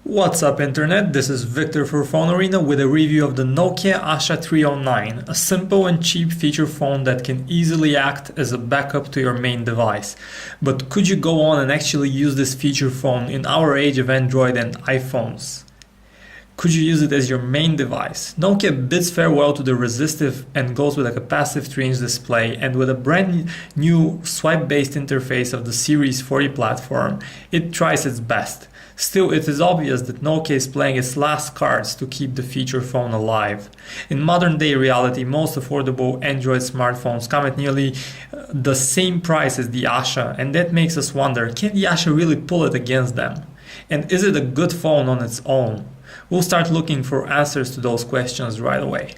What's up internet, this is Victor for Phone Arena with a review of the Nokia Asha 309, a simple and cheap feature phone that can easily act as a backup to your main device. But could you go on and actually use this feature phone in our age of Android and iPhones? Could you use it as your main device? Nokia bids farewell to the resistive and goes with a capacitive 3-inch display, and with a brand new swipe-based interface of the Series 40 platform, it tries its best. Still, it is obvious that Nokia is playing its last cards to keep the feature phone alive. In modern day reality, most affordable Android smartphones come at nearly the same price as the Asha, and that makes us wonder, can the Asha really pull it against them? And is it a good phone on its own? We'll start looking for answers to those questions right away.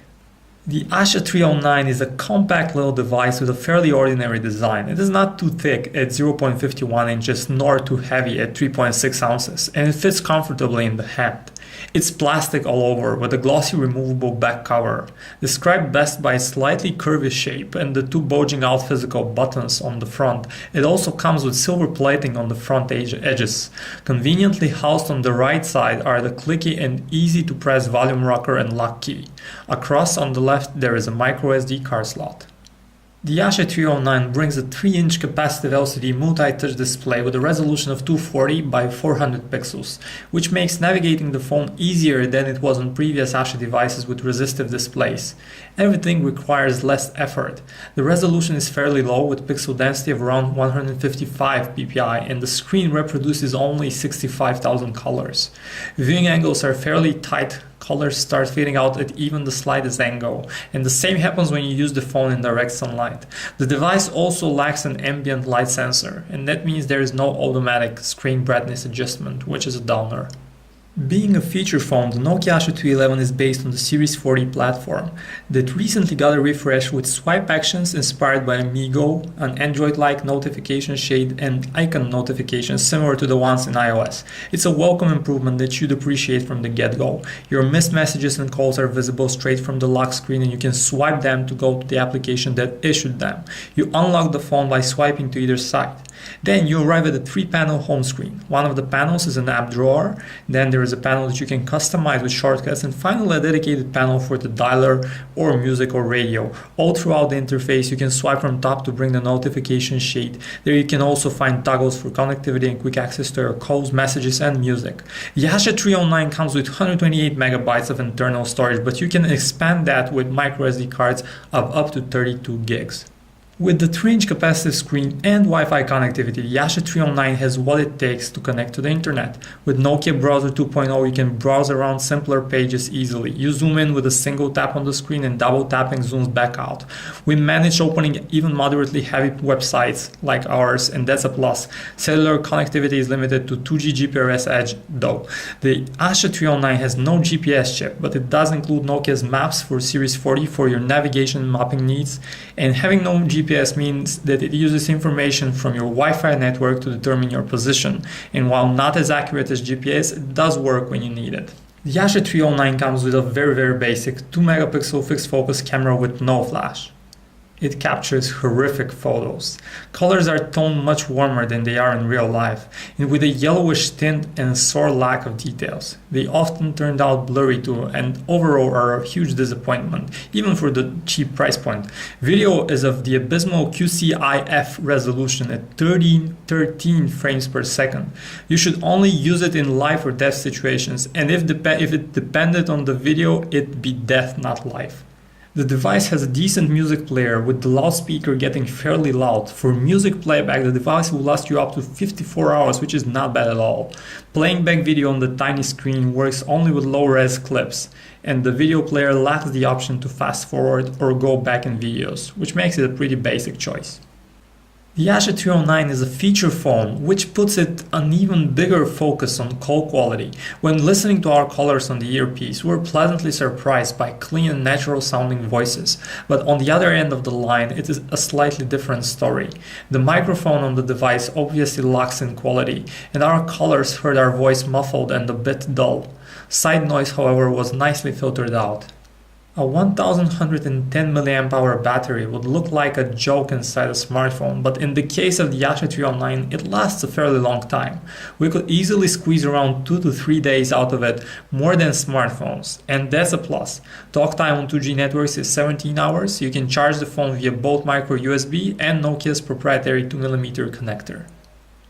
The Asha 309 is a compact little device with a fairly ordinary design. It is not too thick at 0.51 inches nor too heavy at 3.6 ounces, and it fits comfortably in the hand. It's plastic all over with a glossy removable back cover, described best by its slightly curvy shape and the two bulging out physical buttons on the front. It also comes with silver plating on the front edges. Conveniently housed on the right side are the clicky and easy to press volume rocker and lock key. Across on the left there is a micro SD card slot. The Asha 309 brings a 3-inch capacitive LCD multi-touch display with a resolution of 240 by 400 pixels, which makes navigating the phone easier than it was on previous Asha devices with resistive displays. Everything requires less effort. The resolution is fairly low with pixel density of around 155 ppi, and the screen reproduces only 65,000 colors. Viewing angles are fairly tight. Colors start fading out at even the slightest angle, and the same happens when you use the phone in direct sunlight. The device also lacks an ambient light sensor, and that means there is no automatic screen brightness adjustment, which is a downer. Being a feature phone, the Nokia Asha 311 is based on the Series 40 platform that recently got a refresh with swipe actions inspired by Migo, an Android-like notification shade, and icon notifications similar to the ones in iOS. It's a welcome improvement that you'd appreciate from the get-go. Your missed messages and calls are visible straight from the lock screen, and you can swipe them to go to the application that issued them. You unlock the phone by swiping to either side. Then you arrive at a 3-panel home screen. One of the panels is an app drawer, then there is a panel that you can customize with shortcuts, and finally a dedicated panel for the dialer or music or radio. All throughout the interface you can swipe from top to bring the notification shade. There you can also find toggles for connectivity and quick access to your calls, messages and music. The Asha 309 comes with 128 megabytes of internal storage, but you can expand that with micro SD cards of up to 32 gigs. With the 3-inch capacitive screen and Wi-Fi connectivity, the Asha 309 has what it takes to connect to the internet. With Nokia Browser 2.0, you can browse around simpler pages easily. You zoom in with a single tap on the screen and double tapping zooms back out. We manage opening even moderately heavy websites like ours, and that's a plus. Cellular connectivity is limited to 2G GPRS Edge though. The Asha 309 has no GPS chip, but it does include Nokia's Maps for Series 40 for your navigation and mapping needs, and having no GPS means that it uses information from your Wi-Fi network to determine your position, and while not as accurate as GPS, it does work when you need it. The Asha 309 comes with a very basic 2 megapixel fixed focus camera with no flash. It captures horrific photos. Colors are toned much warmer than they are in real life, and with a yellowish tint and a sore lack of details. They often turned out blurry too, and overall are a huge disappointment, even for the cheap price point. Video is of the abysmal QCIF resolution at 13 frames per second. You should only use it in life or death situations, and if it depended on the video, it'd be death, not life. The device has a decent music player, with the loudspeaker getting fairly loud. For music playback, the device will last you up to 54 hours, which is not bad at all. Playing back video on the tiny screen works only with low-res clips, and the video player lacks the option to fast forward or go back in videos, which makes it a pretty basic choice. The Asha 309 is a feature phone, which puts it an even bigger focus on call quality. When listening to our callers on the earpiece, we're pleasantly surprised by clean and natural sounding voices. But on the other end of the line, it is a slightly different story. The microphone on the device obviously lacks in quality, and our callers heard our voice muffled and a bit dull. Side noise, however, was nicely filtered out. A 1110 mAh battery would look like a joke inside a smartphone, but in the case of the Asha 309, it lasts a fairly long time. We could easily squeeze around 2 to 3 days out of it, more than smartphones, and that's a plus. Talk time on 2G networks is 17 hours. You can charge the phone via both micro USB and Nokia's proprietary 2mm connector.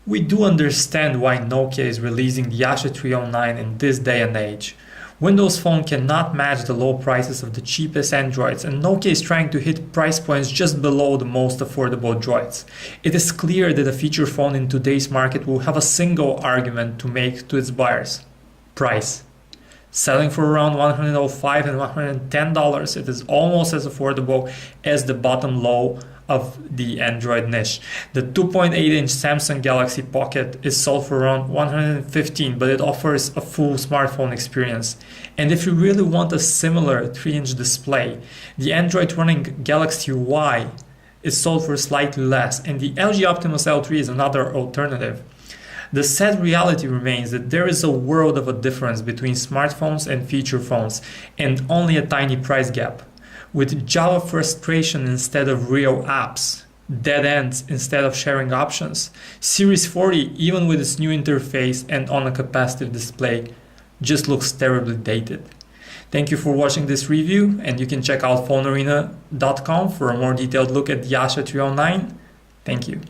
We do understand why Nokia is releasing the Asha 309 in this day and age. Windows Phone cannot match the low prices of the cheapest Androids, and Nokia is trying to hit price points just below the most affordable Droids. It is clear that a feature phone in today's market will have a single argument to make to its buyers: price. Selling for around $105 and $110, it is almost as affordable as the bottom low of the Android niche. The 2.8-inch Samsung Galaxy Pocket is sold for around $115, but it offers a full smartphone experience. And if you really want a similar 3-inch display, the Android running Galaxy Y is sold for slightly less, and the LG Optimus L3 is another alternative. The sad reality remains that there is a world of a difference between smartphones and feature phones, and only a tiny price gap. With Java frustration instead of real apps, dead ends instead of sharing options, Series 40, even with its new interface and on a capacitive display, just looks terribly dated. Thank you for watching this review, and you can check out phonearena.com for a more detailed look at the Asha 309. Thank you.